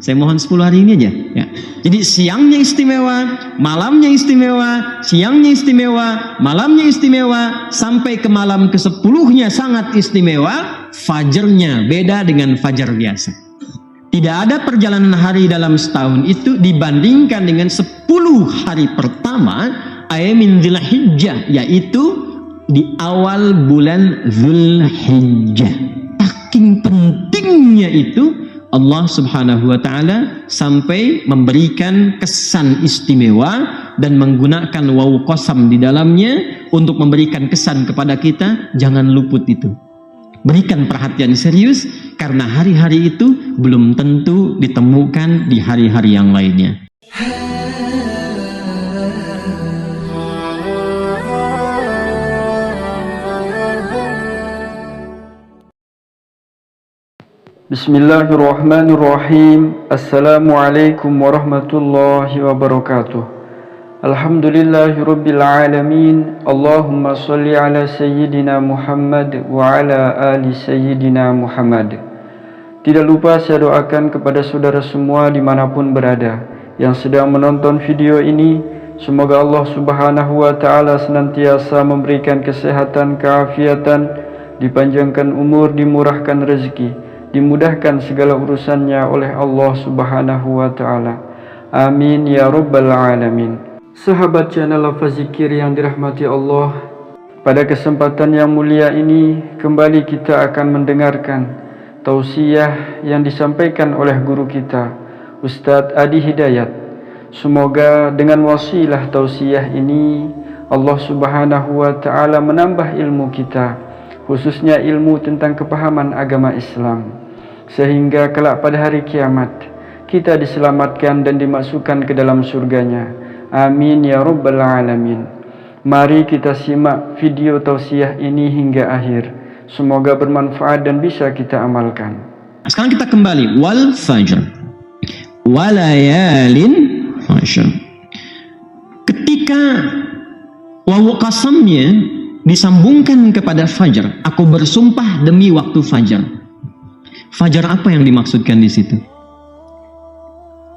Saya mohon 10 hari ini aja. Ya. Jadi siangnya istimewa, malamnya istimewa, siangnya istimewa, malamnya istimewa, sampai ke malam ke-10-nya sangat istimewa, fajarnya beda dengan fajar biasa. Tidak ada perjalanan hari dalam setahun itu dibandingkan dengan 10 hari pertama ayamin Dzulhijjah, yaitu di awal bulan Dzulhijjah. Saking pentingnya itu Allah Subhanahu wa taala sampai memberikan kesan istimewa dan menggunakan waw qasam di dalamnya untuk memberikan kesan kepada kita, jangan luput itu. Berikan perhatian serius, karena hari-hari itu belum tentu ditemukan di hari-hari yang lainnya. Bismillahirrahmanirrahim. Assalamualaikum warahmatullahi wabarakatuh. Alhamdulillahirabbil alamin. Allahumma shalli ala sayyidina Muhammad wa ala ali sayyidina Muhammad. Tidak lupa saya doakan kepada saudara semua dimanapun berada yang sedang menonton video ini, semoga Allah Subhanahu wa taala senantiasa memberikan kesehatan, keafiatan, dipanjangkan umur, dimurahkan rezeki, dimudahkan segala urusannya oleh Allah Subhanahu wa taala. Amin ya rabbal alamin. Sahabat channel Lafaz Zikir yang dirahmati Allah, pada kesempatan yang mulia ini kembali kita akan mendengarkan tausiah yang disampaikan oleh guru kita, Ustadz Adi Hidayat. Semoga dengan wasilah tausiah ini Allah Subhanahu wa taala menambah ilmu kita, khususnya ilmu tentang kepahaman agama Islam, sehingga kelak pada hari kiamat kita diselamatkan dan dimasukkan ke dalam surganya. Amin ya rabbal alamin. Mari kita simak video tausiah ini hingga akhir. Semoga bermanfaat dan bisa kita amalkan. Sekarang kita kembali wal fajr walayalin ashr. Ketika wawu qasamnya disambungkan kepada fajar, aku bersumpah demi waktu fajar. Fajar apa yang dimaksudkan di situ?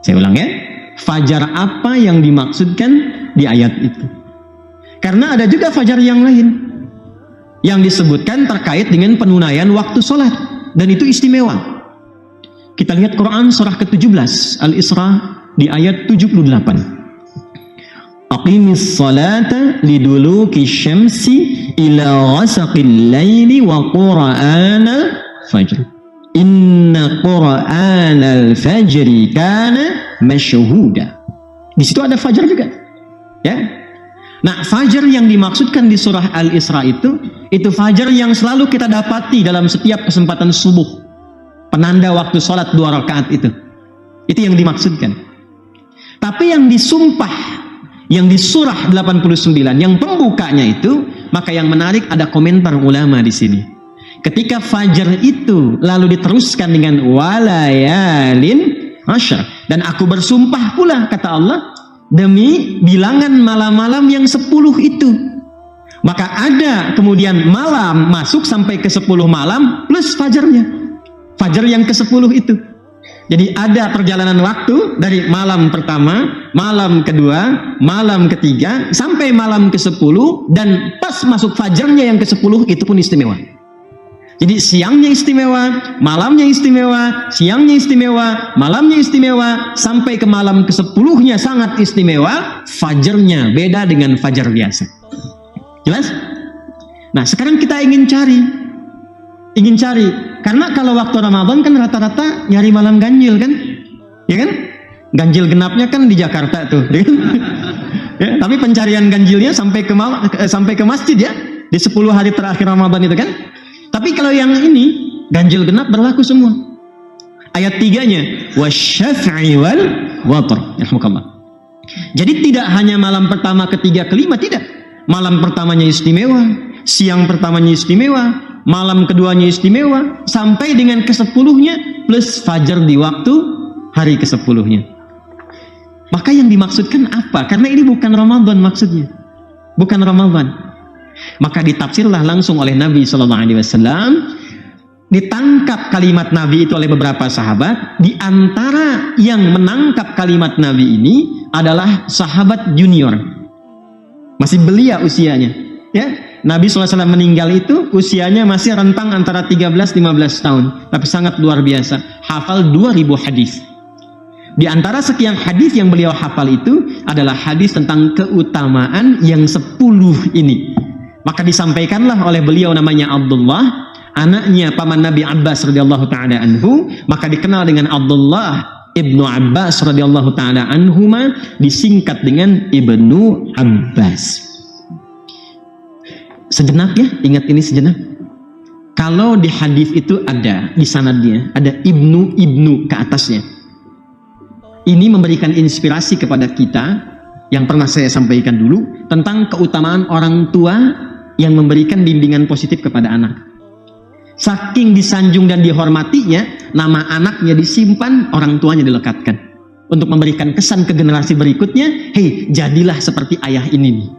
Saya ulang ya. Fajar apa yang dimaksudkan di ayat itu? Karena ada juga fajar yang lain yang disebutkan terkait dengan penunaian waktu sholat, dan itu istimewa. Kita lihat Quran surah ke-17 Al-Isra di ayat 78. Aqimis salata liduluki syamsi ila ghasaqil laili wa qur'anal fajr. Inna qur'anal fajri kana masyhuda. Di situ ada fajar juga. Ya. Nah, fajar yang dimaksudkan di surah Al-Isra itu fajar yang selalu kita dapati dalam setiap kesempatan subuh. Penanda waktu sholat 2 rakaat itu. Itu yang dimaksudkan. Tapi yang disumpah, yang di surah 89, yang pembukanya itu, maka yang menarik ada komentar ulama di sini. Ketika fajar itu lalu diteruskan dengan walayalin ashr, dan aku bersumpah pula, kata Allah, demi bilangan malam-malam yang 10 itu. Maka ada kemudian malam masuk sampai ke 10 malam plus fajarnya. Fajar yang ke-10 itu. Jadi ada perjalanan waktu dari malam pertama, malam kedua, malam ketiga, sampai malam ke-10, dan pas masuk fajarnya yang ke-10 itu pun istimewa. Jadi siangnya istimewa, malamnya istimewa, siangnya istimewa, malamnya istimewa, sampai ke malam ke-10-nya sangat istimewa, fajarnya beda dengan fajar biasa. Jelas? Nah, sekarang kita ingin cari. Karena kalau waktu Ramadan kan rata-rata nyari malam ganjil kan? Ya kan? Ganjil genapnya kan di Jakarta tuh. Ya kan? Ya, tapi pencarian ganjilnya sampai ke masjid ya. Di 10 hari terakhir Ramadan itu kan? Tapi kalau yang ini ganjil genap berlaku semua. Ayat 3-nya wasyaf'i wal watr. Yarhamukallah. Jadi tidak hanya malam pertama, ketiga, kelima, tidak. Malam pertamanya istimewa, siang pertamanya istimewa, malam keduanya istimewa, sampai dengan ke-10-nya plus fajar di waktu hari ke-10-nya. Maka yang dimaksudkan apa? Karena ini bukan Ramadan maksudnya. Bukan Ramadan. Maka ditafsirlah langsung oleh Nabi SAW, ditangkap kalimat Nabi itu oleh beberapa sahabat. Di antara yang menangkap kalimat Nabi ini adalah sahabat junior, masih belia usianya. Ya, Nabi SAW meninggal itu usianya masih rentang antara 13-15 tahun, tapi sangat luar biasa, hafal 2000 hadis. Di antara sekian hadis yang beliau hafal itu adalah hadis tentang keutamaan yang 10 ini. Maka disampaikanlah oleh beliau, namanya Abdullah, anaknya paman Nabi Abbas radhiyallahu taala anhu, maka dikenal dengan Abdullah ibnu Abbas radhiyallahu taala anhuma, disingkat dengan Ibnu Abbas. Sejenak ya, ingat ini sejenak. Kalau di hadis itu ada di sanadnya ada ibnu ke atasnya. Ini memberikan inspirasi kepada kita yang pernah saya sampaikan dulu tentang keutamaan orang tua yang memberikan bimbingan positif kepada anak. Saking disanjung dan dihormatinya, nama anaknya disimpan, orang tuanya dilekatkan untuk memberikan kesan ke generasi berikutnya. Hei, jadilah seperti ayah ini nih.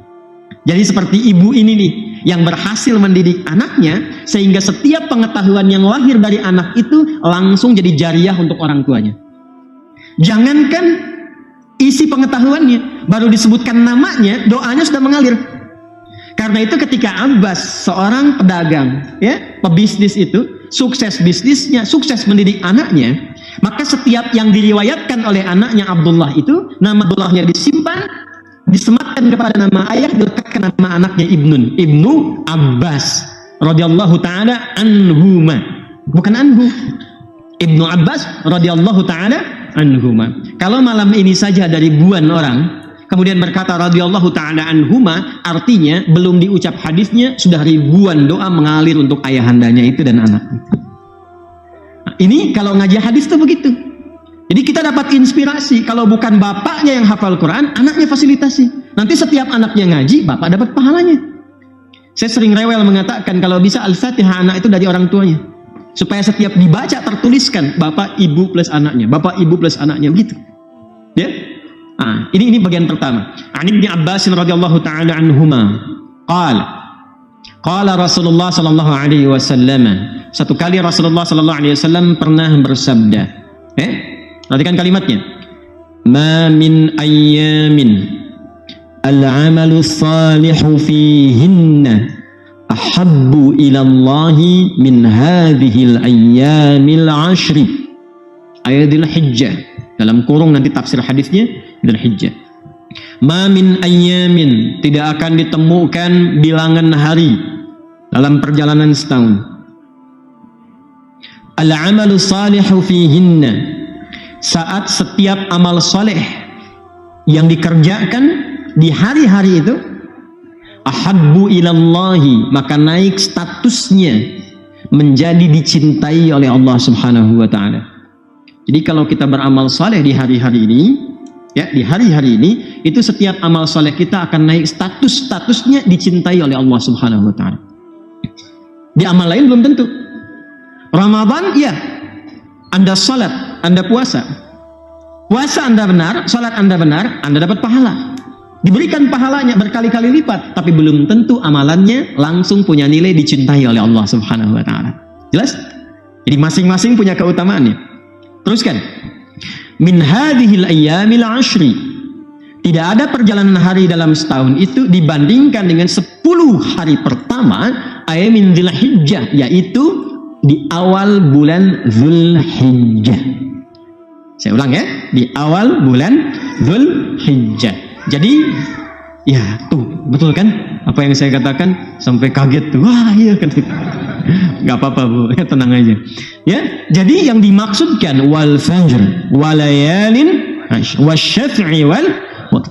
Jadi seperti ibu ini nih yang berhasil mendidik anaknya sehingga setiap pengetahuan yang lahir dari anak itu langsung jadi jariah untuk orang tuanya. Jangankan isi pengetahuannya, baru disebutkan namanya, doanya sudah mengalir. Karena itu ketika Abbas, seorang pedagang, ya, pebisnis itu, sukses bisnisnya, sukses mendidik anaknya, maka setiap yang diriwayatkan oleh anaknya Abdullah itu, nama Abdullahnya disimpan, disematkan kepada nama ayah, dilekatkan nama anaknya Ibnu Abbas radhiyallahu taala anhuma. Bukan anhu. Ibnu Abbas radhiyallahu taala anhuma. Kalau malam ini saja dari ribuan orang kemudian berkata radhiyallahu taala anhuma, artinya belum diucap hadisnya sudah ribuan doa mengalir untuk ayahandanya itu dan anaknya. Nah, ini kalau ngaji hadis tuh begitu. Jadi kita dapat inspirasi, kalau bukan bapaknya yang hafal Quran, anaknya fasilitasi. Nanti setiap anaknya ngaji, bapak dapat pahalanya. Saya sering rewel mengatakan kalau bisa Al-Fatihah anak itu dari orang tuanya. Supaya setiap dibaca tertuliskan bapak ibu plus anaknya, bapak ibu plus anaknya, begitu. Ya. Nah, ini bagian pertama. An Ibnu Abbas radhiyallahu taala anhuma qala Rasulullah sallallahu alaihi wasallam. Satu kali Rasulullah sallallahu alaihi wasallam pernah bersabda. Perhatikan kalimatnya. Ma min ayyamin al-amalu salihu fihinna ahabbu ilallahi min hadhil ayyamil ashri. Ayat Dzulhijjah, dalam kurung nanti tafsir hadisnya Dzulhijjah. Ma min ayyamin, tidak akan ditemukan bilangan hari dalam perjalanan setahun. Al-amalu salihu fihinna, saat setiap amal soleh yang dikerjakan di hari-hari itu ahabbu ilallahi, maka naik statusnya menjadi dicintai oleh Allah Subhanahu wa taala. Jadi kalau kita beramal saleh di hari-hari ini, ya, di hari-hari ini itu setiap amal saleh kita akan naik statusnya dicintai oleh Allah Subhanahu wa taala. Di amal lain belum tentu. Ramadan, ya, Anda salat, Anda puasa. Puasa Anda benar, salat Anda benar, Anda dapat pahala. Diberikan pahalanya berkali-kali lipat, tapi belum tentu amalannya langsung punya nilai dicintai oleh Allah Subhanahu wa taala. Jelas? Jadi masing-masing punya keutamaannya. Teruskan. Min hadhil ayyamil ashri. Tidak ada perjalanan hari dalam setahun itu dibandingkan dengan 10 hari pertama ayamin Dzulhijjah, yaitu di awal bulan Dzulhijjah. Saya ulang ya, di awal bulan Dzulhijjah. Jadi ya tuh betul kan apa yang saya katakan, sampai kaget tuh. Wah iya kan, nggak apa-apa Bu, ya, tenang aja ya. Jadi yang dimaksudkan wal fajr walayalin wasyaf'i wal,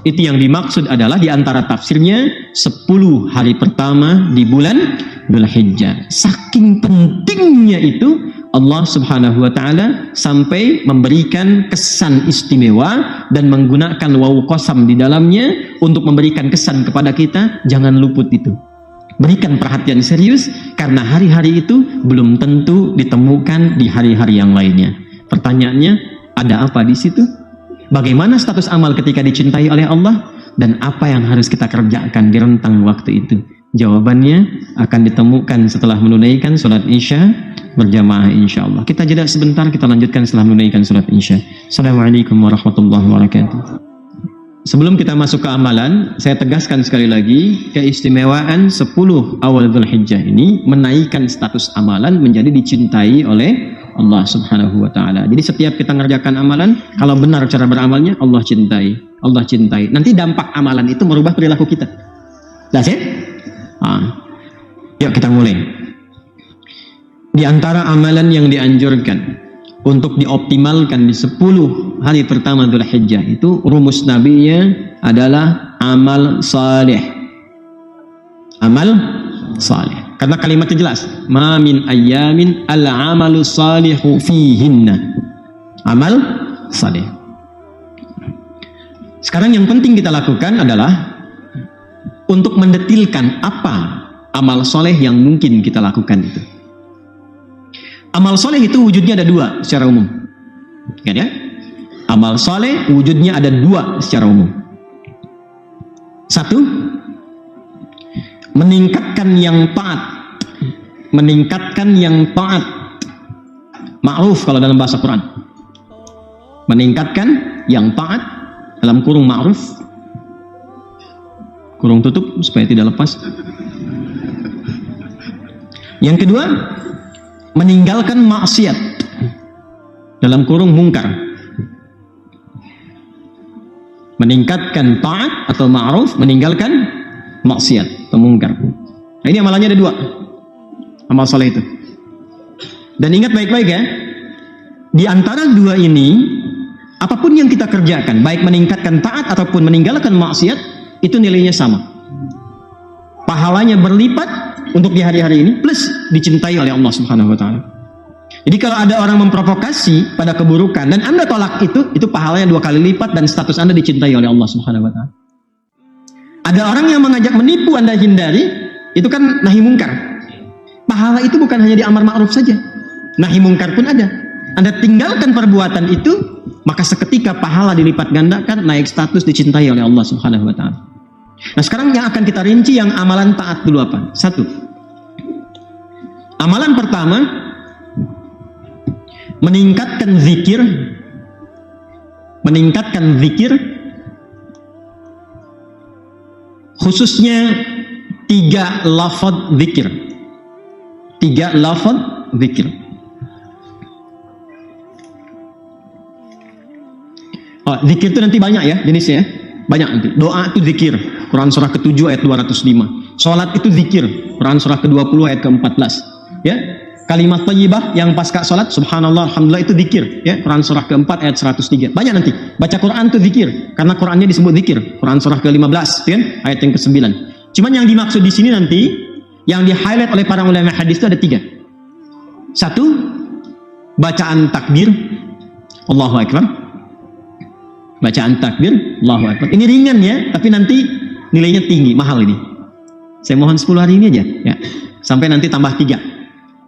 itu yang dimaksud adalah diantara tafsirnya 10 hari pertama di bulan Dzulhijjah. Saking pentingnya itu Allah Subhanahu wa taala sampai memberikan kesan istimewa dan menggunakan waw qasam di dalamnya untuk memberikan kesan kepada kita, jangan luput itu. Berikan perhatian serius karena hari-hari itu belum tentu ditemukan di hari-hari yang lainnya. Pertanyaannya, ada apa di situ? Bagaimana status amal ketika dicintai oleh Allah dan apa yang harus kita kerjakan di rentang waktu itu? Jawabannya akan ditemukan setelah menunaikan sholat Isya berjamaah insyaallah. Kita jeda sebentar, kita lanjutkan setelah menunaikan salat Isya. Assalamualaikum warahmatullahi wabarakatuh. Sebelum kita masuk ke amalan, saya tegaskan sekali lagi keistimewaan 10 awal Dzulhijjah ini menaikkan status amalan menjadi dicintai oleh Allah Subhanahu wa taala. Jadi setiap kita ngerjakan amalan, kalau benar cara beramalnya, Allah cintai. Allah cintai. Nanti dampak amalan itu merubah perilaku kita. Jelas ya? Yuk kita mulai. Di antara amalan yang dianjurkan untuk dioptimalkan di 10 hari pertama Dzulhijjah itu rumus nabinya adalah amal saleh. Amal saleh. Karena kalimatnya jelas, ma min ayyamin al-amalu salihu fihinna. Amal saleh. Sekarang yang penting kita lakukan adalah untuk mendetilkan apa amal soleh yang mungkin kita lakukan itu. Amal soleh itu wujudnya ada 2 secara umum. Ingat ya? Amal soleh wujudnya ada 2 secara umum. 1, meningkatkan yang taat. Meningkatkan yang taat. Ma'ruf kalau dalam bahasa Quran. Meningkatkan yang taat dalam kurung ma'ruf. Kurung tutup supaya tidak lepas. Yang kedua, meninggalkan maksiat dalam kurung mungkar. Meningkatkan taat atau ma'ruf, meninggalkan maksiat atau mungkar. Nah, ini amalannya ada 2. Amal soleh itu. Dan ingat baik-baik ya, di antara 2 ini, apapun yang kita kerjakan, baik meningkatkan taat ataupun meninggalkan maksiat, itu nilainya sama. Pahalanya berlipat untuk di hari-hari ini, plus dicintai oleh Allah Subhanahu wa taala. Jadi kalau ada orang memprovokasi pada keburukan dan Anda tolak itu pahalanya 2 kali lipat dan status Anda dicintai oleh Allah Subhanahu wa taala. Ada orang yang mengajak menipu, Anda hindari, itu kan nahi mungkar. Pahala itu bukan hanya di amar ma'ruf saja. Nahi mungkar pun ada. Anda tinggalkan perbuatan itu, maka seketika pahala dilipat gandakan, naik status, dicintai oleh Allah Subhanahu wa taala. Nah, sekarang yang akan kita rinci yang amalan taat dulu apa? 1. Amalan pertama, meningkatkan zikir. Meningkatkan zikir khususnya 3 lafaz zikir. 3 lafaz zikir. Zikir itu nanti banyak ya jenisnya ya. Banyak nanti. Doa itu zikir. Quran surah ke-7 ayat 205. Salat itu zikir. Quran surah ke-20 ayat ke-14. Ya. Kalimat thayyibah yang pasca salat subhanallah alhamdulillah itu zikir ya. Quran surah ke-4 ayat 103. Banyak nanti. Baca Quran itu zikir karena Qurannya disebut zikir. Quran surah ke-15 ya, ayat yang ke-9. Cuman yang dimaksud di sini nanti yang di-highlight oleh para ulama hadis itu ada 3. 1, bacaan takbir Allahu Akbar. Bacaan takbir Allahu Akbar. Ini ringan ya, tapi nanti nilainya tinggi, mahal ini. Saya mohon 10 hari ini aja ya. Sampai nanti tambah 3.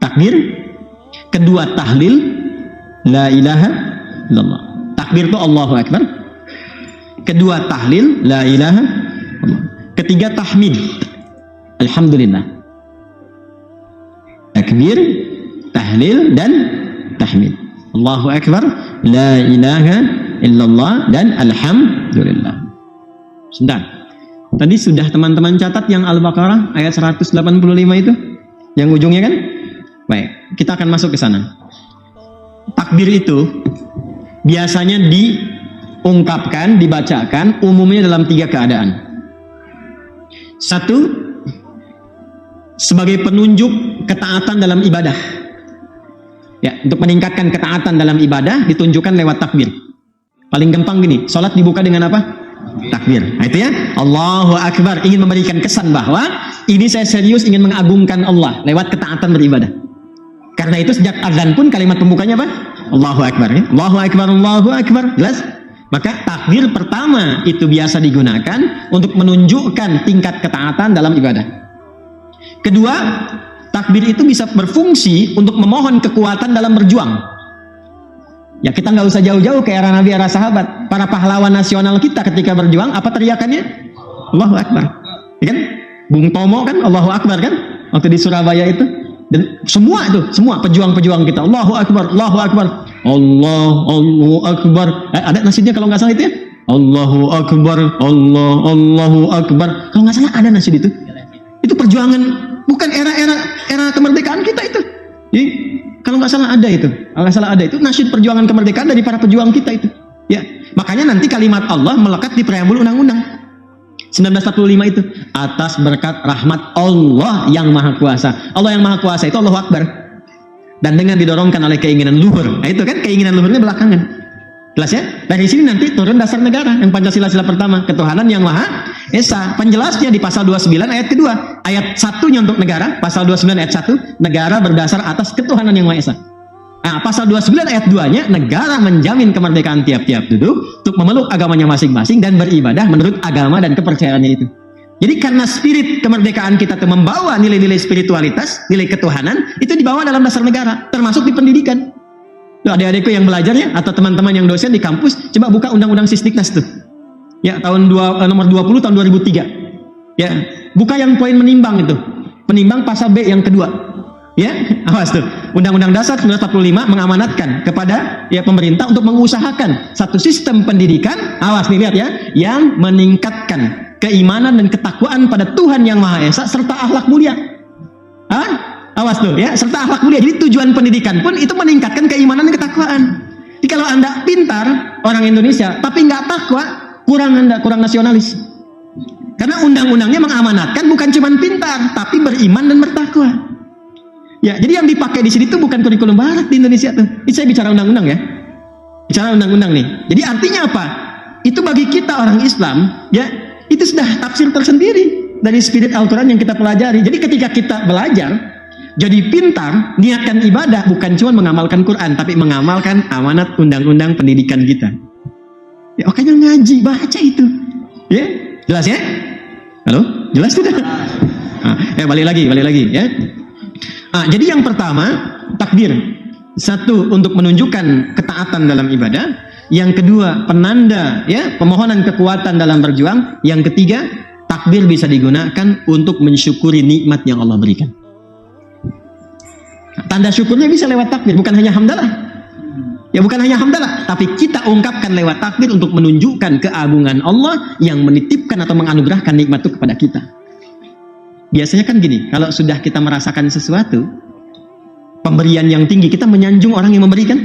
Takbir, kedua tahlil la ilaha illallah. Takbir itu Allahu Akbar. Kedua tahlil la ilaha illallah. Ketiga tahmid alhamdulillah. Takbir, tahlil dan tahmid. Allahu Akbar, la ilaha illallah dan alhamdulillah. Sebentar. Tadi sudah teman-teman catat yang Al-Baqarah ayat 185 itu? Yang ujungnya kan? Baik, kita akan masuk ke sana. Takbir itu biasanya diungkapkan, dibacakan umumnya dalam 3 keadaan. 1, sebagai penunjuk ketaatan dalam ibadah. Ya, untuk meningkatkan ketaatan dalam ibadah ditunjukkan lewat takbir. Paling gampang gini, salat dibuka dengan apa? Takbir. Nah, itu ya, Allahu Akbar, ingin memberikan kesan bahwa ini saya serius ingin mengagungkan Allah lewat ketaatan beribadah. Karena itu sejak azan pun kalimat pembukanya apa? Allahu Akbar. Ya? Allahu Akbar, Allahu Akbar. Jelas? Maka takbir pertama itu biasa digunakan untuk menunjukkan tingkat ketaatan dalam ibadah. Kedua, takbir itu bisa berfungsi untuk memohon kekuatan dalam berjuang. Ya, kita nggak usah jauh-jauh ke era Nabi, era sahabat. Para pahlawan nasional kita ketika berjuang, apa teriakannya? Allahu Akbar. Ya kan? Bung Tomo kan Allahu Akbar kan? Waktu di Surabaya itu. Dan semua pejuang-pejuang kita, Allahu Akbar, Allahu Akbar, Allahu Akbar. Ada nasyidnya kalau nggak salah itu ya? Allahu Akbar, Allahu Akbar. Kalau nggak salah ada nasyid itu. Itu perjuangan, bukan era kemerdekaan kita itu. Jadi, kalau nggak salah ada itu. Kalau nggak salah ada itu nasyid perjuangan kemerdekaan dari para pejuang kita itu. Ya, makanya nanti kalimat Allah melekat di preambul undang-undang 1945 itu, atas berkat rahmat Allah yang Maha Kuasa. Allah yang Maha Kuasa itu Allahu Akbar. Dan dengan didorongkan oleh keinginan luhur. Nah itu kan keinginan luhurnya belakangan. Jelas ya? Dari sini nanti turun dasar negara yang Pancasila sila pertama, ketuhanan yang Maha Esa. Penjelasnya di pasal 29 ayat kedua. Ayat 1-nya untuk negara, pasal 29 ayat 1, negara berdasar atas ketuhanan yang Maha Esa. Nah, pasal 29 ayat 2-nya, negara menjamin kemerdekaan tiap-tiap duduk untuk memeluk agamanya masing-masing dan beribadah menurut agama dan kepercayaannya itu. Jadi karena spirit kemerdekaan kita itu membawa nilai-nilai spiritualitas, nilai ketuhanan, itu dibawa dalam dasar negara, termasuk di pendidikan. Tuh, adik-adikku yang belajarnya atau teman-teman yang dosen di kampus, coba buka Undang-Undang Sisdiknas tuh. Ya, nomor 20 tahun 2003. Ya, buka yang poin menimbang itu. Penimbang pasal B yang kedua. Ya, awas tuh. Undang-Undang Dasar 1945 mengamanatkan kepada pemerintah untuk mengusahakan satu sistem pendidikan, awas nih lihat ya, yang meningkatkan keimanan dan ketakwaan pada Tuhan yang Maha Esa serta akhlak mulia. Awas tuh ya, serta akhlak mulia. Jadi tujuan pendidikan pun itu meningkatkan keimanan dan ketakwaan. Jadi kalau Anda pintar orang Indonesia tapi nggak takwa, kurang nasionalis. Karena undang-undangnya mengamanatkan bukan cuma pintar tapi beriman dan bertakwa. Ya, jadi yang dipakai di sini tuh bukan kurikulum barat di Indonesia tuh. Ini saya bicara undang-undang ya. Bicara undang-undang nih. Jadi artinya apa? Itu bagi kita orang Islam, ya, itu sudah tafsir tersendiri dari spirit Al-Quran yang kita pelajari. Jadi ketika kita belajar, jadi pintar, niatkan ibadah bukan cuma mengamalkan Quran, tapi mengamalkan amanat undang-undang pendidikan kita. Ya, makanya ngaji, baca itu. Ya, jelas ya? Halo? Jelas tidak? Balik lagi ya. Jadi yang pertama, takbir. Satu, untuk menunjukkan ketaatan dalam ibadah. Yang kedua, penanda ya, pemohonan kekuatan dalam berjuang. Yang ketiga, takbir bisa digunakan untuk mensyukuri nikmat yang Allah berikan. Tanda syukurnya bisa lewat takbir, bukan hanya hamdalah. Ya, bukan hanya hamdalah, tapi kita ungkapkan lewat takbir untuk menunjukkan keagungan Allah yang menitipkan atau menganugerahkan nikmat itu kepada kita. Biasanya kan gini, kalau sudah kita merasakan sesuatu, pemberian yang tinggi, kita menyanjung orang yang memberikan.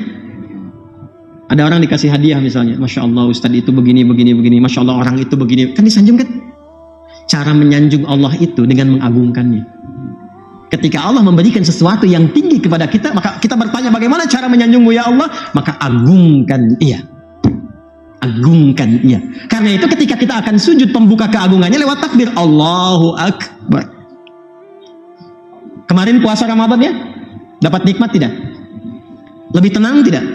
Ada orang dikasih hadiah misalnya, Masya Allah Ustadz itu begini, Masya Allah orang itu begini, kan disanjung kan? Cara menyanjung Allah itu dengan mengagungkannya. Ketika Allah memberikan sesuatu yang tinggi kepada kita, maka kita bertanya bagaimana cara menyanjungmu ya Allah? Maka agungkan ia. Agungkan ia. Karena itu ketika kita akan sujud, pembuka keagungannya lewat takbir Allahu Akbar. Kemarin puasa Ramadan ya, dapat nikmat tidak? Lebih tenang tidak?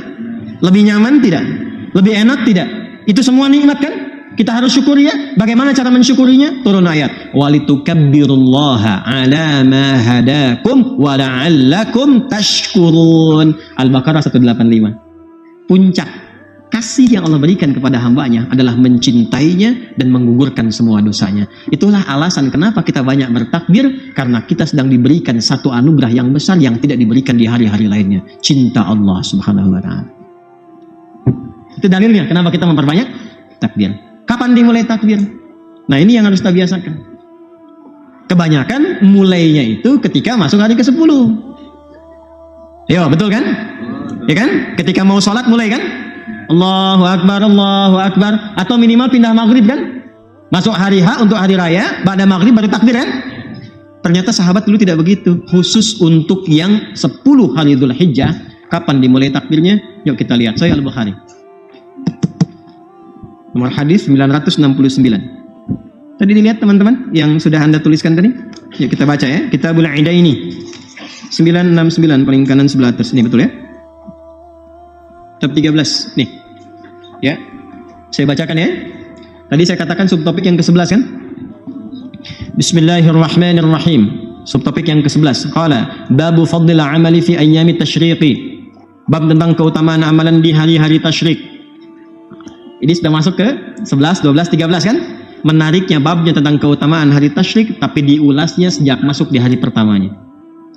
Lebih nyaman tidak? Lebih enak tidak? Itu semua nikmat kan? Kita harus syukuri ya. Bagaimana cara mensyukurinya? Turun ayat. Walitukabbirullaha ala ma hadakum wa la'allakum tashkurun. Al-Baqarah 185. Puncak kasih yang Allah berikan kepada hambanya adalah mencintainya dan menggugurkan semua dosanya. Itulah alasan kenapa kita banyak bertakbir, karena kita sedang diberikan satu anugerah yang besar yang tidak diberikan di hari-hari lainnya. Cinta Allah Subhanahu wa Ta'ala. Itu dalilnya kenapa kita memperbanyak takbir. Kapan dimulai takbir? Nah, ini yang harus kita biasakan. Kebanyakan mulainya itu ketika masuk hari ke-10. Yo, betul kan? Ya kan? Ketika mau sholat mulai kan? Allahu Akbar, Allahu Akbar. Atau minimal pindah maghrib kan? Masuk hari H untuk hari raya, pada maghrib baru takbir kan? Ternyata sahabat dulu tidak begitu. Khusus untuk yang 10 hari Dzul Hijjah, kapan dimulai takbirnya? Yuk kita lihat. Sahih Al-Bukhari. Nomor hadis 969. Tadi dilihat teman-teman yang sudah Anda tuliskan tadi? Yuk kita baca ya. Kitabul Idaini 969 paling kanan sebelah atas. Ini betul ya? Kitab 13 nih. Ya. Saya bacakan ya. Tadi saya katakan subtopik yang ke-11 kan? Bismillahirrahmanirrahim. Subtopik yang ke-11. Qala babu fadlil amali fi ayyami tasyriqi. Bab tentang keutamaan amalan di hari-hari tasyrik. Ini sudah masuk ke 11, 12, 13 kan? Menariknya babnya tentang keutamaan hari tasyrik, tapi diulasnya sejak masuk di hari pertamanya.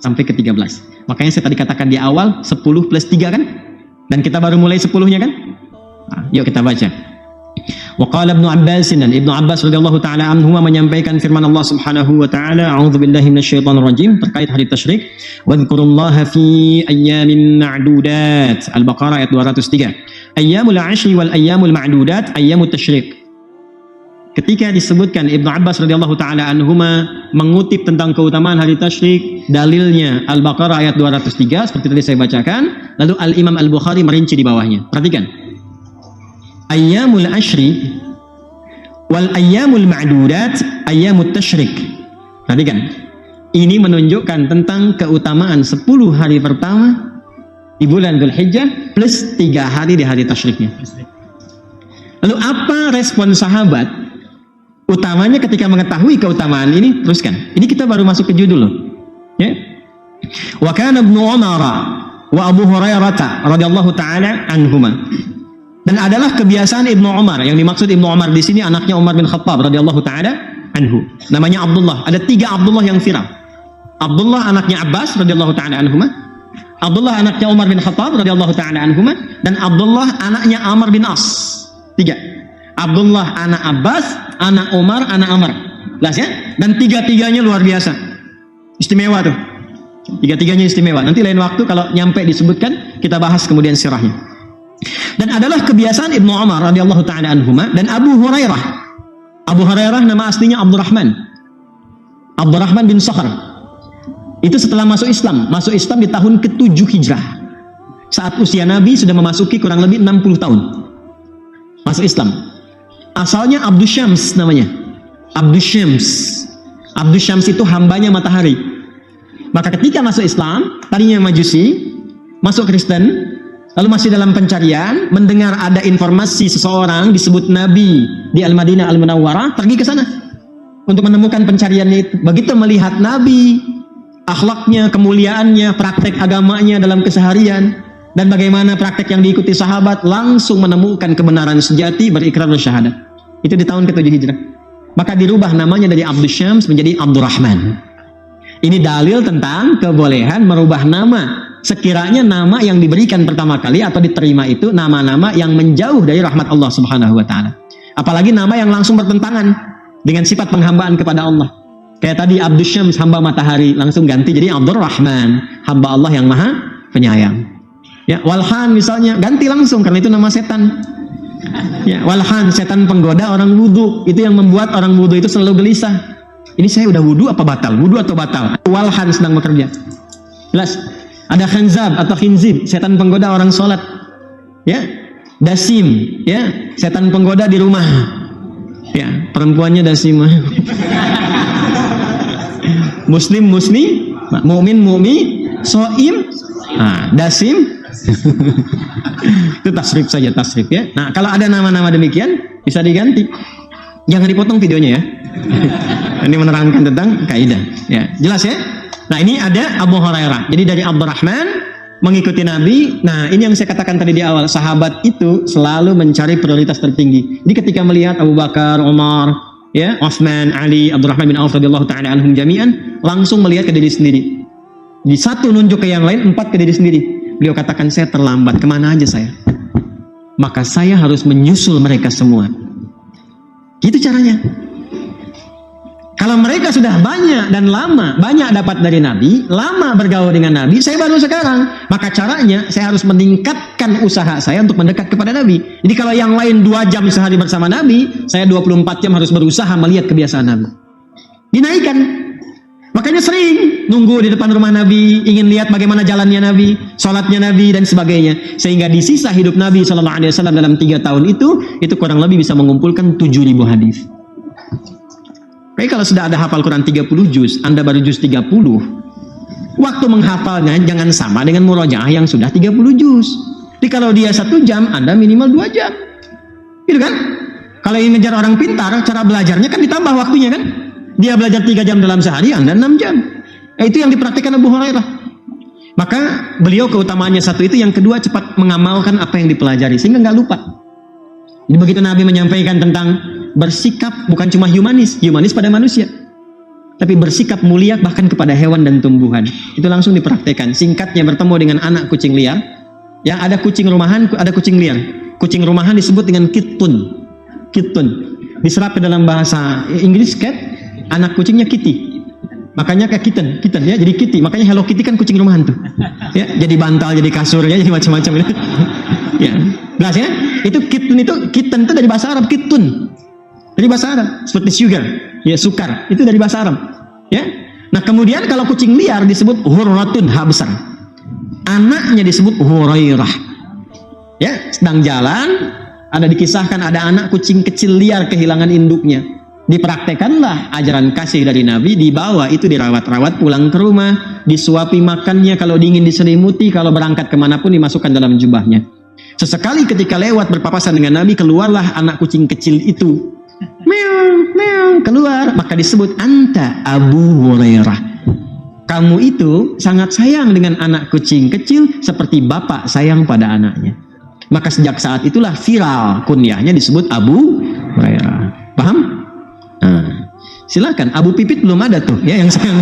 sampai ke 13. Makanya saya tadi katakan di awal 10 plus 3 kan? Dan kita baru mulai 10-nya kan? Nah, yuk kita baca. Wa qala Ibnu Abbas, dan Ibnu Abbas radhiyallahu taala anhuma menyampaikan firman Allah Subhanahu wa taala, a'udzubillahi minasyaitonir rajim, terkait hari tasyrik, wadhkurullaha fi ayyamin ma'dudat. Al-Baqarah ayat 203. Ayyamul 'ashri wal ayyamul ma'dudat ayyamut tasyrik. Ketika disebutkan Ibnu Abbas radhiyallahu taala anhuma mengutip tentang keutamaan hari tasyrik, dalilnya Al-Baqarah ayat 203 seperti tadi saya bacakan, lalu Al-Imam Al-Bukhari merinci di bawahnya. Perhatikan. Ayyamul ashri wal ayyamul ma'dudat ayyamut tasyrik. Perhatikan. Ini menunjukkan tentang keutamaan 10 hari pertama di bulan Dzulhijjah plus 3 hari di hari tasyriknya. Lalu apa respon sahabat utamanya ketika mengetahui keutamaan ini? Teruskan. Ini kita baru masuk ke judul loh. Ya. Wa kana Ibnu Umar wa Abu Hurairah radhiyallahu taala anhuma. Dan adalah kebiasaan Ibnu Umar. Yang dimaksud Ibnu Umar di sini anaknya Umar bin Khattab radhiyallahu taala anhu. Namanya Abdullah. Ada 3 Abdullah yang viral. Abdullah anaknya Abbas radhiyallahu taala anhuma. Abdullah anaknya Umar bin Khattab radhiyallahu taala anhuma, dan Abdullah anaknya Amr bin As. 3. Abdullah anak Abbas, anak Umar, anak Amr. Jelas ya? Dan 3-3-nya luar biasa. Istimewa tuh. 3-3-nya istimewa. Nanti lain waktu kalau nyampe disebutkan, kita bahas kemudian sirahnya. Dan adalah kebiasaan Ibnu Umar radhiyallahu taala anhuma dan Abu Hurairah. Abu Hurairah nama aslinya Abdurrahman. Abdurrahman bin Sakhr. Itu setelah masuk Islam. Masuk Islam di tahun ke-7 Hijrah. Saat usia Nabi sudah memasuki kurang lebih 60 tahun. Masuk Islam. Asalnya Abdus Syams namanya. Abdus Syams. Abdus Syams itu hambanya matahari. Maka ketika masuk Islam, tadinya Majusi, masuk Kristen, lalu masih dalam pencarian, mendengar ada informasi seseorang disebut Nabi di Al-Madinah Al-Munawwarah, pergi ke sana untuk menemukan pencariannya itu. Begitu melihat Nabi, akhlaknya, kemuliaannya, praktek agamanya dalam keseharian, dan bagaimana praktek yang diikuti sahabat, langsung menemukan kebenaran sejati, berikrar bersyahadat. Itu di tahun ke-7 Hijrah. Maka dirubah namanya dari Abdus Syams menjadi Abdurrahman. Ini dalil tentang kebolehan merubah nama. Sekiranya nama yang diberikan pertama kali atau diterima itu nama-nama yang menjauh dari rahmat Allah Subhanahu wa taala. Apalagi nama yang langsung bertentangan dengan sifat penghambaan kepada Allah. Kayak tadi Abdus Syams, hamba matahari, langsung ganti jadi Abdurrahman, hamba Allah yang maha penyayang. Ya, Walhan misalnya, ganti langsung karena itu nama setan. Ya, Walhan, setan penggoda orang wudu. Itu yang membuat orang wudu itu selalu gelisah. Ini saya udah wudu apa batal? Wudu atau batal? Walhan sedang bekerja. Jelas. Ada khanzab atau khinzib, setan penggoda orang sholat. Ya, dasim, ya, setan penggoda di rumah. Ya, perempuannya dasimah. Muslim, mu'min, so'im, dasim. Itu tasrif saja, tasrif ya. Nah, kalau ada nama-nama demikian bisa diganti. Jangan dipotong videonya ya. Ini menerangkan tentang kaidah. Ya, jelas ya. Nah, ini ada Abu Hurairah. Jadi dari Abdurrahman mengikuti Nabi. Nah, ini yang saya katakan tadi di awal. Sahabat itu selalu mencari prioritas tertinggi. Jadi ketika melihat Abu Bakar, Umar, ya, Utsman, Ali, Abdurrahman bin Auf radhiyallahu taala anhum jami'an, langsung melihat ke diri sendiri. Di satu nunjuk ke yang lain, 4 ke diri sendiri. Beliau katakan, saya terlambat, kemana aja saya? Maka saya harus menyusul mereka semua. Gitu caranya. Kalau mereka sudah banyak dan lama, banyak dapat dari Nabi, lama bergaul dengan Nabi, saya baru sekarang. Maka caranya, saya harus meningkatkan usaha saya untuk mendekat kepada Nabi. Jadi kalau yang lain 2 jam sehari bersama Nabi, saya 24 jam harus berusaha melihat kebiasaan Nabi. Dinaikkan. Makanya sering nunggu di depan rumah Nabi, ingin lihat bagaimana jalannya Nabi, sholatnya Nabi, dan sebagainya. Sehingga di sisa hidup Nabi SAW dalam 3 tahun itu kurang lebih bisa mengumpulkan 7.000 hadis. Baik, kalau sudah ada hafal Quran 30 juz, Anda baru juz 30, waktu menghafalnya jangan sama dengan murojaah yang sudah 30 juz. Jadi kalau dia 1 jam, Anda minimal 2 jam. Gitu kan? Kalau ingin ngejar orang pintar, cara belajarnya kan ditambah waktunya kan? Dia belajar 3 jam dalam sehari, Anda 6 jam. Itu yang dipraktikkan Abu Hurairah. Maka beliau keutamaannya 1 itu, yang kedua cepat mengamalkan apa yang dipelajari sehingga nggak lupa. Jadi begitu Nabi menyampaikan tentang bersikap bukan cuma humanis pada manusia. tapi bersikap mulia bahkan kepada hewan dan tumbuhan. Itu langsung dipraktekkan. Singkatnya, bertemu dengan anak kucing liar, yang ada kucing rumahan, ada kucing liar. Kucing rumahan disebut dengan kittun. Kittun diserap ke dalam bahasa Inggris cat, anak kucingnya kitty. Makanya kayak kitten ya, jadi kitty. Makanya Hello Kitty kan kucing rumahan tuh. Ya, jadi bantal, jadi kasur ya, jadi macam-macam. Ya, jelas ya? Itu kitten itu dari bahasa Arab, kittun. Dari bahasa Arab, seperti sugar, ya sukar, itu dari bahasa Arab. Ya. Nah kemudian kalau kucing liar disebut hurratun, H besar. Anaknya disebut Hurairah. Ya, sedang jalan, ada dikisahkan ada anak kucing kecil liar kehilangan induknya. Dipraktekanlah ajaran kasih dari Nabi, dibawa itu dirawat-rawat pulang ke rumah, disuapi makannya, kalau dingin diselimuti, kalau berangkat kemanapun dimasukkan dalam jubahnya. Sesekali ketika lewat berpapasan dengan Nabi, keluarlah anak kucing kecil itu. Meong, meong, keluar, maka disebut anta Abu Hurairah. Kamu itu sangat sayang dengan anak kucing kecil seperti bapak sayang pada anaknya. Maka sejak saat itulah viral kunyahnya disebut Abu Hurairah. Paham? Nah, silakan. Abu Pipit belum ada tuh, ya yang sayang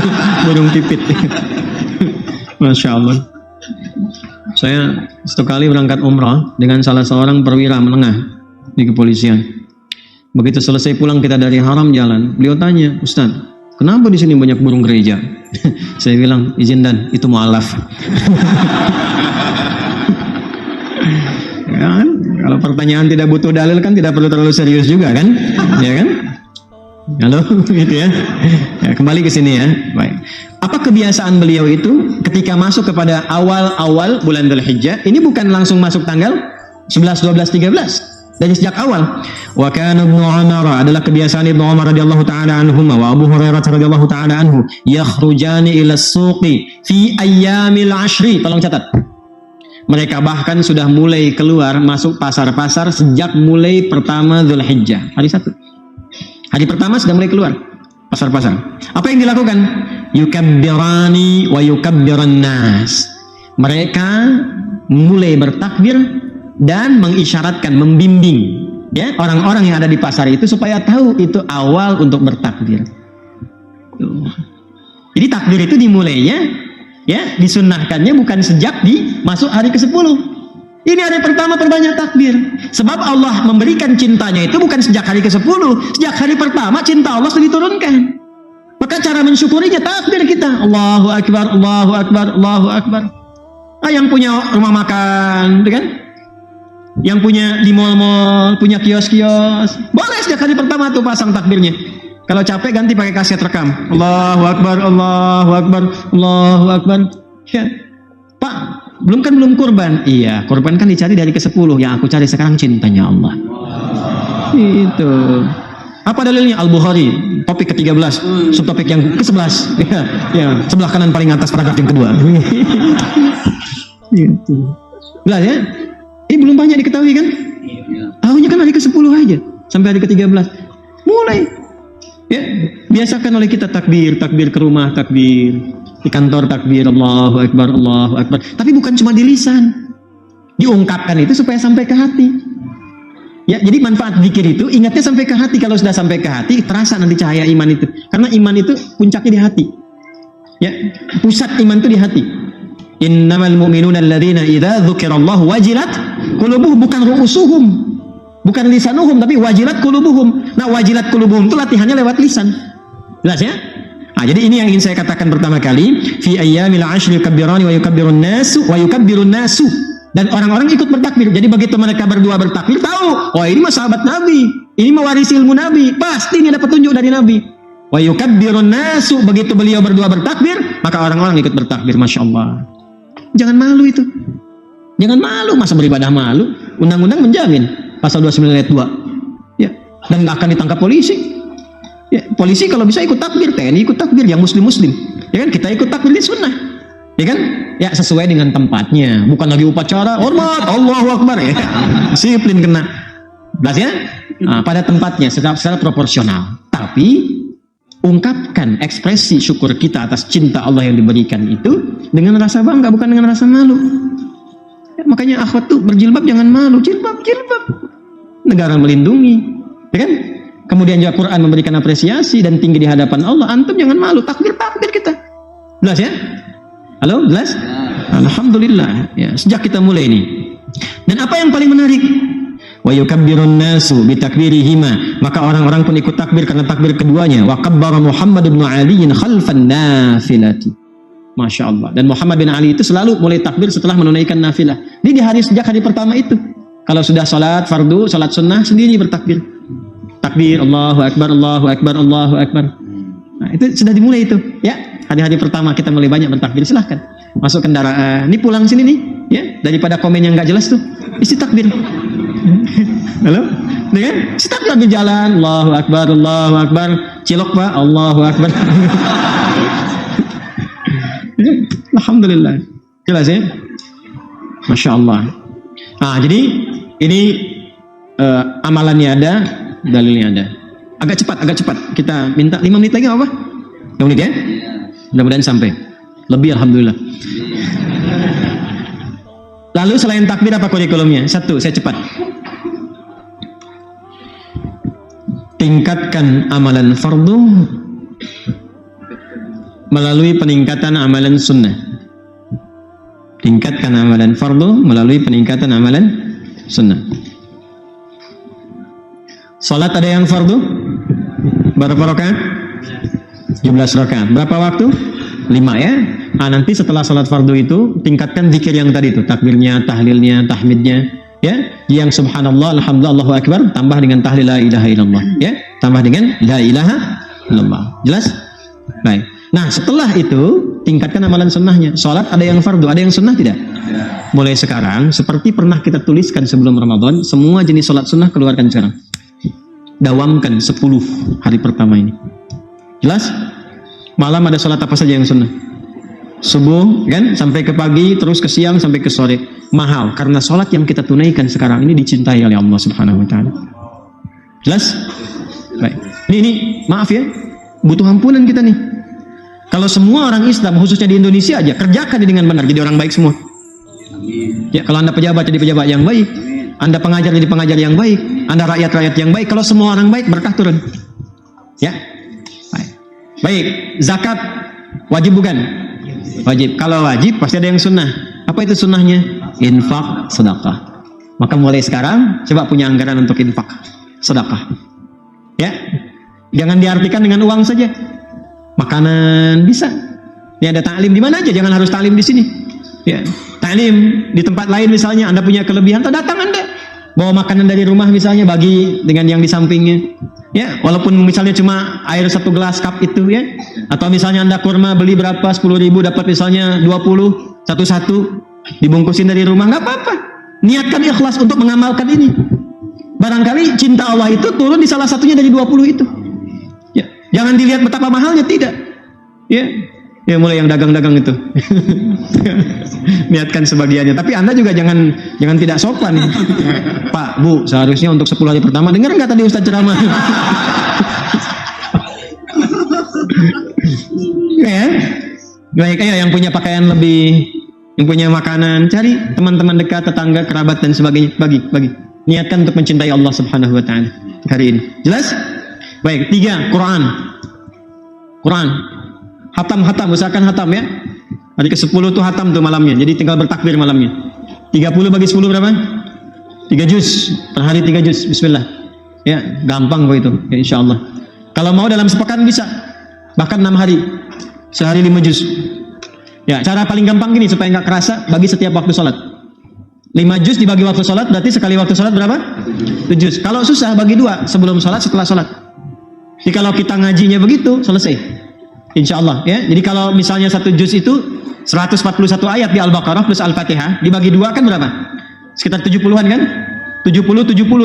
burung pipit. Masya Allah. Saya satu kali berangkat umrah dengan salah seorang perwira menengah di kepolisian. Begitu selesai pulang kita dari haram jalan, beliau tanya, Ustaz, kenapa di sini banyak burung gereja? Saya bilang, izin dan itu mu'alaf. Ya kan? Kalau pertanyaan tidak butuh dalil kan tidak perlu terlalu serius juga kan? Ya kan? Halo, gitu ya. Ya, kembali ke sini ya. Baik. Apa kebiasaan beliau itu ketika masuk kepada awal-awal bulan Dzulhijjah? Ini bukan langsung masuk tanggal 11, 12, 13. Dari sejak awal. Wa kana Ibnu Umar, adalah kebiasaan Ibnu Umar radhiyallahu taala anhuma wa Abu Hurairah radhiyallahu taala anhu, yakhrujani ila as-suqi fi ayyamil 'ashri. Tolong catat. Mereka bahkan sudah mulai keluar masuk pasar-pasar sejak mulai pertama Dzulhijjah, hari 1. Hari pertama sudah mulai keluar pasar-pasar. Apa yang dilakukan? Yukabbirani wa yukabbiran nas. Mereka mulai bertakbir dan mengisyaratkan, membimbing ya orang-orang yang ada di pasar itu supaya tahu itu awal untuk bertakbir. Jadi takbir itu dimulainya ya, disunnahkannya bukan sejak di masuk hari ke-10. Ini hari pertama perbanyak takbir. Sebab Allah memberikan cintanya itu bukan sejak hari ke-10, sejak hari pertama cinta Allah sudah diturunkan. Maka cara mensyukurinya takbir kita. Allahu Akbar, Allahu Akbar, Allahu Akbar. Yang punya rumah makan, kan? Yang punya di mal-mal, punya kios-kios, boleh sejak hari pertama tuh pasang takbirnya. Kalau capek ganti pakai kaset rekam. Allahu Akbar, Allahu Akbar, Allahu Akbar. Ya. Pak, belum kurban. Iya, kurban kan dicari dari ke-10. Yang aku cari sekarang cintanya Allah. Itu. Apa dalilnya? Al-Bukhari, topik ke-13, subtopik yang ke-11. Ya, sebelah kanan paling atas paragraf yang kedua. Gitu. Jelas ya? Ini belum banyak diketahui kan? Tahunya kan hari ke-10 aja, sampai hari ke-13. Mulai. Ya, biasakan oleh kita takbir, takbir ke rumah, takbir di kantor, takbir Allahu Akbar, Allahu Akbar. Tapi bukan cuma di lisan. Diungkapkan itu supaya sampai ke hati. Ya, jadi manfaat zikir itu ingatnya sampai ke hati. Kalau sudah sampai ke hati, terasa nanti cahaya iman itu. Karena iman itu puncaknya di hati. Ya, pusat iman itu di hati. Innamal mu'minuna alladzina idza dzukirallahu wajilat qulubuhum, bukan ru'usuhum, bukan lisanuhum, tapi wajilat qulubuhum. Nah, wajilat qulubuhum itu latihannya lewat lisan. Jelas ya? Nah, jadi ini yang ingin saya katakan pertama kali, fi ayyamil 'ashri yukabbirani wa yukabbirun nasu wa yukabbirun nasu. Dan orang-orang ikut bertakbir. Jadi begitu mereka berdua bertakbir, tahu, oh ini mah sahabat Nabi, ini mewarisi ilmu Nabi, pasti ini ada petunjuk dari Nabi. Wa yukabbirun nasu, begitu beliau berdua bertakbir, maka orang-orang ikut bertakbir. Masya Allah. Jangan malu itu. Jangan malu, masa beribadah malu? Undang-undang menjamin pasal 29 ayat 2. Ya, dan nggak akan ditangkap polisi. Ya, polisi kalau bisa ikut takbir, TNI ikut takbir, yang muslim-muslim. Ya kan, kita ikut takbir di sunnah. Ya kan? Ya, sesuai dengan tempatnya. Bukan lagi upacara, hormat, Allahu Akbar ya. Disiplin kena. Jelas ya? Nah, pada tempatnya secara proporsional. Tapi ungkapkan ekspresi syukur kita atas cinta Allah yang diberikan itu dengan rasa bangga, bukan dengan rasa malu. Ya, makanya akhwat tuh berjilbab jangan malu, jilbab. Negara melindungi, ya kan? kemudian juga Quran memberikan apresiasi dan tinggi di hadapan Allah, antum jangan malu, takbir kita. Jelas ya? Halo, jelas? Alhamdulillah. Ya, sejak kita mulai ini. Dan apa yang paling menarik? Wa yukabbirun nasu bi takbirihima, maka orang-orang pun ikut takbir karena takbir keduanya. Wa kabbara Muhammad bin Ali khalfan nafilati. Masya Allah. Dan Muhammad bin Ali itu selalu mulai takbir setelah menunaikan nafilah. Ini sejak hari pertama itu. Kalau sudah salat fardu, salat sunnah sendiri bertakbir. Takbir Allahu Akbar, Allahu Akbar, Allahu Akbar. Nah, itu sudah dimulai itu, ya. Hari-hari pertama kita mulai banyak bertakbir, silahkan. Masuk kendaraan, ini pulang sini nih, ya. Daripada komen yang nggak jelas tuh, isi takbir. Halo, kan? Isi takbir di jalan, Allahu Akbar, Allahu Akbar. Cilok Pak, Allahu Akbar. Alhamdulillah, jelas ya. Masya Allah. Nah, jadi ini amalannya ada, dalilnya ada. Agak cepat. Kita minta 5 menit lagi apa? 5 menit ya? Mudah-mudahan sampai. Lebih alhamdulillah. Lalu selain takbir apa kurikulumnya? 1, saya cepat. Tingkatkan amalan fardu melalui peningkatan amalan sunnah. Tingkatkan amalan fardu melalui peningkatan amalan sunnah. Salat ada yang fardu? Berapa rakaat? 17 rakaat. Berapa waktu? 5 ya. Nah, nanti setelah salat fardu itu tingkatkan zikir yang tadi itu, takbirnya, tahlilnya, tahmidnya, ya. Yang subhanallah, alhamdulillah, Allahu akbar tambah dengan tahlil la ilaha illallah, ya. Tambah dengan la ilaha illallah. Jelas? Baik. Nah, setelah itu tingkatkan amalan sunnahnya. Salat ada yang fardu, ada yang sunnah tidak? Mulai sekarang seperti pernah kita tuliskan sebelum Ramadan, semua jenis salat sunnah keluarkan sekarang. Dawamkan 10 hari pertama ini. Jelas? Malam ada salat apa saja yang sunnah? Subuh kan sampai ke pagi, terus ke siang sampai ke sore. Mahal karena salat yang kita tunaikan sekarang ini dicintai oleh Allah Subhanahu wa taala. Jelas? Baik. Ini maaf ya, butuh ampunan kita nih. Kalau semua orang Islam khususnya di Indonesia aja kerjakan dengan benar, jadi orang baik semua. Ya, kalau Anda pejabat jadi pejabat yang baik, Anda pengajar jadi pengajar yang baik, Anda rakyat yang baik. Kalau semua orang baik, berkah turun. Ya. Baik, zakat wajib bukan? Wajib. Kalau wajib pasti ada yang sunnah. Apa itu sunnahnya? Infak, sedekah. Maka mulai sekarang coba punya anggaran untuk infak, sedekah. Ya. Jangan diartikan dengan uang saja. Makanan bisa. Ya, ada taklim di mana aja, jangan harus taklim di sini. Ya, taklim di tempat lain misalnya Anda punya kelebihan, datang Anda. Bawa makanan dari rumah misalnya, bagi dengan yang di sampingnya. Ya, walaupun misalnya cuma air 1 gelas cup itu ya. Atau misalnya Anda kurma beli berapa 10.000 dapat misalnya 20 satu-satu dibungkusin dari rumah, nggak apa-apa. Niatkan ikhlas untuk mengamalkan ini. Barangkali cinta Allah itu turun di salah satunya dari 20 itu. Ya, jangan dilihat betapa mahalnya, tidak. Ya. Ya, mulai yang dagang-dagang itu. Niatkan sebagiannya. Tapi Anda juga jangan tidak sopan. Pak, Bu, seharusnya untuk 10 hari pertama, dengar nggak tadi Ustaz ceramah? Ya. Baik, ya, yang punya pakaian lebih, yang punya makanan, cari teman-teman dekat, tetangga, kerabat dan sebagainya, bagi. Niatkan untuk mencintai Allah Subhanahu wa taala hari ini. Jelas? Baik, 3, Quran. Hatam, usahakan hatam ya. Hari ke-10 tuh hatam tuh malamnya. Jadi tinggal bertakbir malamnya. 30 bagi 10 berapa? 3 juz. Per hari 3 juz. Bismillah. Ya, gampang kok itu. Ya, insyaallah. Kalau mau dalam sepekan bisa. Bahkan 6 hari. Sehari 5 juz. Ya, cara paling gampang gini supaya nggak kerasa, bagi setiap waktu sholat. 5 juz dibagi waktu sholat, berarti sekali waktu sholat berapa? 7 juz. Kalau susah, bagi 2. Sebelum sholat, setelah sholat. Jadi kalau kita ngajinya begitu, selesai. Insya Allah ya. Jadi kalau misalnya 1 juz itu 141 ayat di Al-Baqarah plus Al-Fatihah, dibagi 2 kan berapa? Sekitar 70-an kan? 70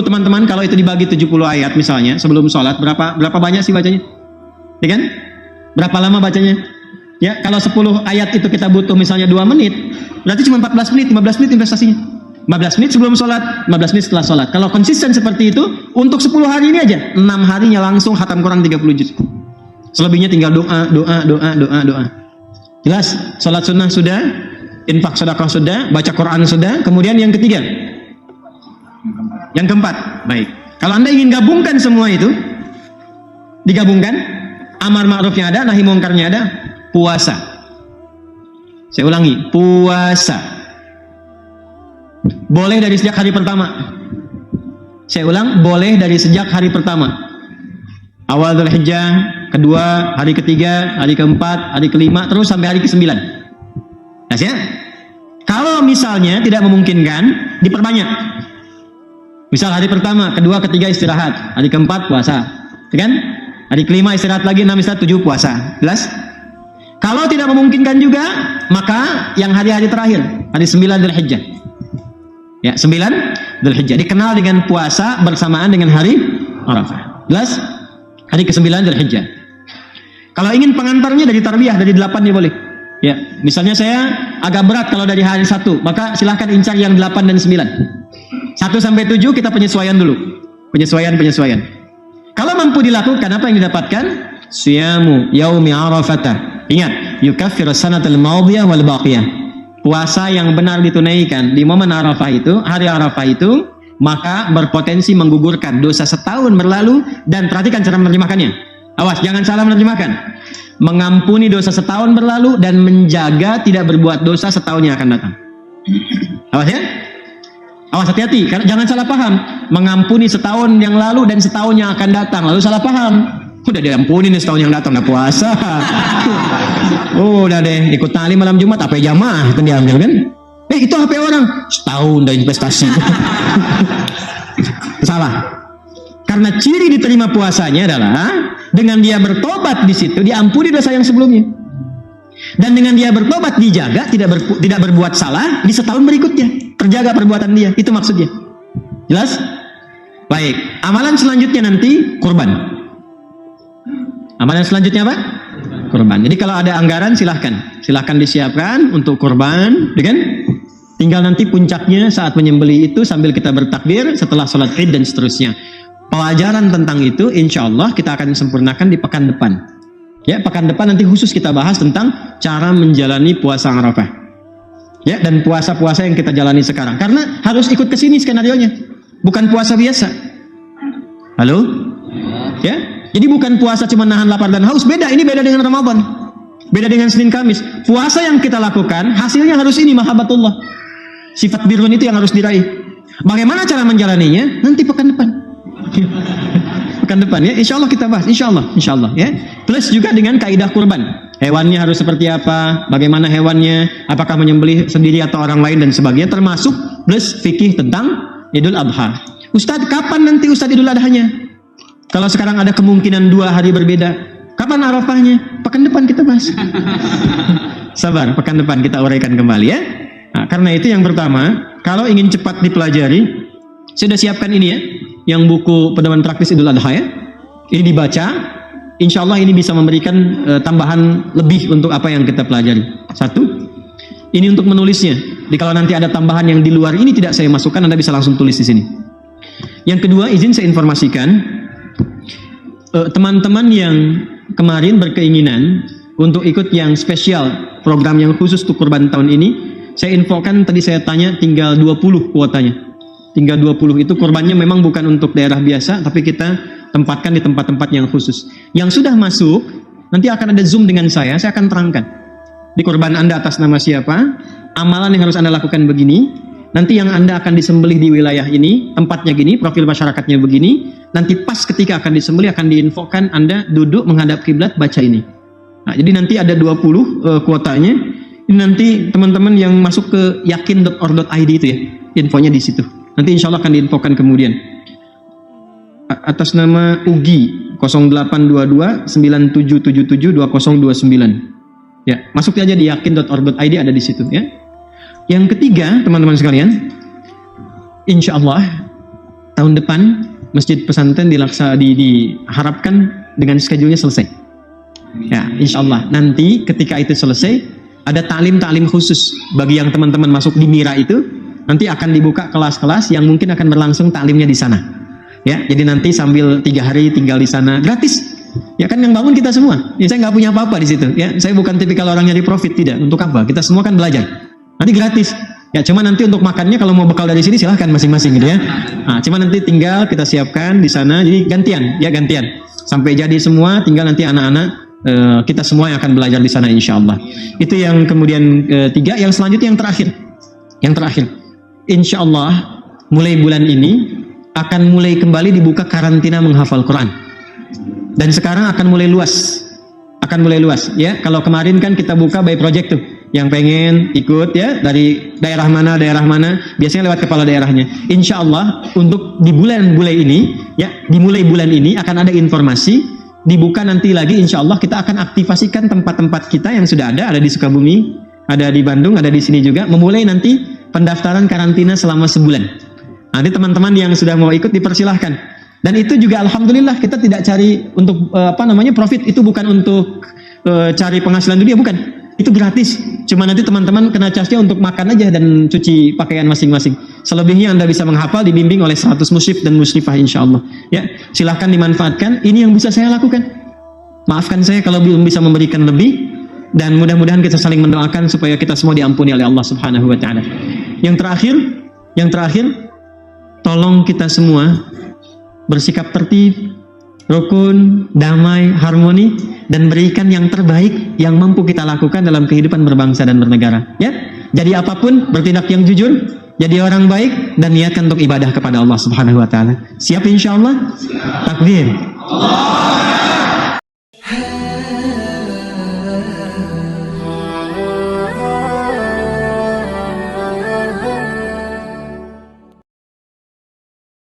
teman-teman. Kalau itu dibagi 70 ayat misalnya sebelum sholat, berapa banyak sih bacanya? Ya kan? Berapa lama bacanya? Ya, kalau 10 ayat itu kita butuh misalnya 2 menit, berarti cuma 14 menit, 15 menit investasinya. 15 menit sebelum sholat, 15 menit setelah sholat. Kalau konsisten seperti itu, untuk 10 hari ini aja, 6 harinya langsung khatam Quran 30 juz. Selebihnya tinggal doa. Jelas? Salat sunnah sudah, infak sedekah sudah, baca Quran sudah. Kemudian yang ketiga, yang keempat. Baik. Kalau Anda ingin gabungkan semua itu, Digabungkan, amar ma'rufnya ada, nahi mungkarnya ada, puasa. Saya ulangi, puasa. Boleh dari sejak hari pertama. Saya ulang, boleh dari sejak hari pertama. Awal Dzulhijjah, kedua, hari ketiga, hari keempat, hari kelima, terus sampai hari ke-9. Nah, ya? Kalau misalnya tidak memungkinkan, diperbanyak. Misal hari pertama, kedua, ketiga istirahat, hari keempat puasa, kan? Hari kelima istirahat lagi, 6 istirahat, 7 puasa. Jelas? Kalau tidak memungkinkan juga, maka yang hari-hari terakhir, hari 9 Dzulhijjah. Ya, 9 Dzulhijjah dikenal dengan puasa bersamaan dengan hari Arafah. Jelas? Hari ke-9 Dzulhijjah. Kalau ingin pengantarnya dari tarbiyah, dari 8 ya boleh. Ya, misalnya saya agak berat kalau dari hari 1, maka silahkan incar yang 8 dan 9. 1 sampai 7 kita penyesuaian dulu. Penyesuaian. Kalau mampu dilakukan, apa yang didapatkan? Siyamu yaumi Arafah. Ingat, yukaffiru sanatal madiyah wal baqiyah. Puasa yang benar ditunaikan di momen Arafah itu, hari Arafah itu, maka berpotensi menggugurkan dosa setahun berlalu. Dan perhatikan cara menerjemahkannya. Awas, jangan salah menerjemahkan. Mengampuni dosa setahun berlalu dan menjaga tidak berbuat dosa setahun yang akan datang. Awas ya. Awas, hati-hati, jangan salah paham. Mengampuni setahun yang lalu dan setahun yang akan datang, lalu salah paham. Udah diampuni nih setahun yang datang, udah puasa. Udah deh, ikut tali malam Jumat, HP jamaah itu diambil kan? Itu HP orang, setahun udah investasi. Salah. Karena ciri diterima puasanya adalah dengan dia bertobat di situ diampuni dosa yang sebelumnya. Dan dengan dia bertobat dijaga tidak berbuat salah di setahun berikutnya. Terjaga perbuatan dia, itu maksudnya. Jelas? Baik, amalan selanjutnya nanti kurban. Amalan selanjutnya apa? Kurban. Jadi kalau ada anggaran silahkan disiapkan untuk kurban, kan? Tinggal nanti puncaknya saat menyembelih itu sambil kita bertakbir setelah sholat Id dan seterusnya. Pelajaran tentang itu insya Allah kita akan sempurnakan di pekan depan. Ya, pekan depan nanti khusus kita bahas tentang cara menjalani puasa Arafah. Ya, dan puasa-puasa yang kita jalani sekarang. Karena harus ikut ke sini skenarionya. Bukan puasa biasa. Halo? Ya. Jadi bukan puasa cuma nahan lapar dan haus. Beda, ini beda dengan Ramadan. Beda dengan Senin Kamis. Puasa yang kita lakukan hasilnya harus ini, mahabbatullah. Sifat birrun itu yang harus diraih. Bagaimana cara menjalaninya? Nanti pekan depan. Pekan depan ya, insya Allah kita bahas, insya Allah ya. Plus juga dengan kaidah kurban, hewannya harus seperti apa, bagaimana hewannya, apakah menyembelih sendiri atau orang lain dan sebagainya, termasuk plus fikih tentang Idul Adha. Ustadz, kapan nanti Ustadz Idul Adhanya? Kalau sekarang ada kemungkinan 2 hari berbeda, kapan Arafahnya? Pekan depan kita bahas. Sabar, pekan depan kita uraikan kembali ya. Nah, karena itu yang pertama, kalau ingin cepat dipelajari, saya sudah siapkan ini ya, yang buku pedoman praktis Idul Adha ya. Ini dibaca, insya Allah ini bisa memberikan tambahan lebih untuk apa yang kita pelajari. 1, ini untuk menulisnya. Jadi kalau nanti ada tambahan yang di luar ini tidak saya masukkan, Anda bisa langsung tulis di sini. Yang kedua, izin saya informasikan, teman-teman yang kemarin berkeinginan untuk ikut yang spesial, program yang khusus untuk kurban tahun ini, saya infokan tadi saya tanya tinggal 20 kuotanya. Tinggal 20 itu kurbannya memang bukan untuk daerah biasa, tapi kita tempatkan di tempat-tempat yang khusus. Yang sudah masuk, nanti akan ada Zoom dengan saya akan terangkan. Di kurban Anda atas nama siapa, amalan yang harus Anda lakukan begini, nanti yang Anda akan disembelih di wilayah ini, tempatnya gini, profil masyarakatnya begini, nanti pas ketika akan disembelih akan diinfokan Anda duduk menghadap kiblat baca ini. Nah, jadi nanti ada 20 kuotanya. Ini nanti teman-teman yang masuk ke yakin.or.id itu ya, infonya di situ. Nanti insya Allah akan diinfokan kemudian. Atas nama Ugi 0822 9777 2029. Ya, masuk aja di yakin.or.id ada di situ ya. Yang ketiga, teman-teman sekalian, insya Allah tahun depan Masjid Pesantren diharapkan dengan schedule-nya selesai. Ya, insya Allah nanti ketika itu selesai ada taklim khusus bagi yang teman-teman masuk di Mira itu. Nanti akan dibuka kelas-kelas yang mungkin akan berlangsung taklimnya di sana. Ya, jadi nanti sambil 3 hari tinggal di sana gratis. Ya kan yang bangun kita semua. Ya, saya nggak punya apa-apa di situ. Ya, saya bukan tipikal orang nyari profit, tidak. Untuk apa? Kita semua kan belajar. Nanti gratis. Ya, cuma nanti untuk makannya kalau mau bekal dari sini silahkan masing-masing gitu ya. Nah, cuma nanti tinggal kita siapkan di sana. Jadi gantian. sampai jadi semua, tinggal nanti anak-anak kita semua yang akan belajar di sana insya Allah. Itu yang kemudian ketiga. Yang selanjutnya yang terakhir insya Allah mulai bulan ini akan mulai kembali dibuka karantina menghafal Quran, dan sekarang akan mulai luas ya. Kalau kemarin kan kita buka by project tuh, yang pengen ikut ya dari daerah mana biasanya lewat kepala daerahnya. Insya Allah untuk di bulan ini ya, dimulai bulan ini akan ada informasi dibuka nanti lagi. Insya Allah kita akan aktifasikan tempat-tempat kita yang sudah ada di Sukabumi, ada di Bandung, ada di sini juga, memulai nanti pendaftaran karantina selama sebulan. Nanti teman-teman yang sudah mau ikut dipersilahkan. Dan itu juga alhamdulillah kita tidak cari untuk profit, itu bukan untuk cari penghasilan dunia, bukan. Itu gratis. Cuma nanti teman-teman kena charge-nya untuk makan aja dan cuci pakaian masing-masing. Selebihnya Anda bisa menghafal dibimbing oleh 100 musyrif dan musyrifah insyaallah. Ya, silahkan dimanfaatkan. Ini yang bisa saya lakukan. Maafkan saya kalau belum bisa memberikan lebih, dan mudah-mudahan kita saling mendoakan supaya kita semua diampuni oleh Allah Subhanahu wa taala. Yang terakhir, tolong kita semua bersikap tertib, rukun, damai, harmoni, dan berikan yang terbaik yang mampu kita lakukan dalam kehidupan berbangsa dan bernegara. Ya, jadi apapun, bertindak yang jujur, jadi orang baik, dan niatkan untuk ibadah kepada Allah Subhanahu Wa Taala. Siap insya Allah? Takbir.